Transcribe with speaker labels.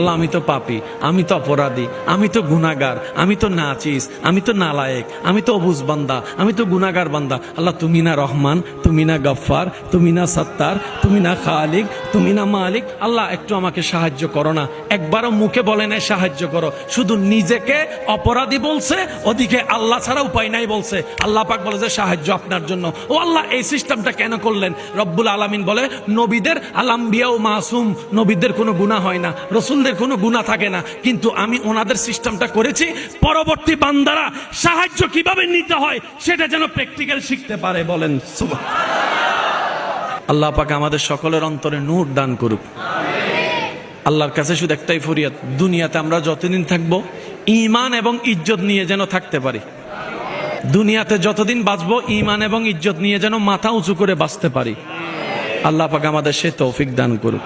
Speaker 1: আল্লাহ আমি তো পাপী, আমি তো অপরাধী, আমি তো গুনাহগার, আমি তো নাচিস, আমি তো নালায়েক, আমি তো অবুঝ বান্দা, আমি তো গুনাহগার বান্দা। আল্লাহ তুমি না রহমান, তুমি না গফফার, তুমি না সত্তার, তুমি না খালিক, তুমি না মালিক। আল্লাহ একটু আমাকে সাহায্য করো না। একবারও মুখে বলে নাই সাহায্য করো, শুধু নিজেকে অপরাধী বলছে, ওদিকে আল্লাহ ছাড়া উপায় নাই বলছে। আল্লাহ পাক বলে যে সাহায্য আপনার জন্য। ও আল্লাহ এই সিস্টেমটা কেন করলেন? রব্বুল আলামিন বলে নবীদের আলাম্বিয়া ও মাসুম, নবীদের কোনো গুনাহ হয় না, রসুলদের কোনো গুনাহ থাকে না, কিন্তু আমি ওনাদের সিস্টেমটা করেছি পরবর্তী বান্দারা সাহায্য কিভাবে নিতে হয় সেটা যেন প্র্যাকটিক্যাল শিখতে পারে। বলেন সুবহানাল্লাহ। আল্লাহ পাক আমাদের সকলের অন্তরে নূর দান করুক। আল্লাহর কাছে শুধু একটাই ফরিয়াদ, দুনিয়াতে আমরা যতদিন থাকবো ঈমান এবং ইজ্জত নিয়ে যেন থাকতে পারি। দুনিয়াতে যতদিন বাঁচবো ঈমান এবং ইজ্জত নিয়ে যেন মাথা উঁচু করে বাঁচতে পারি। আল্লাহ পাক আমাদের সে তৌফিক দান করুক।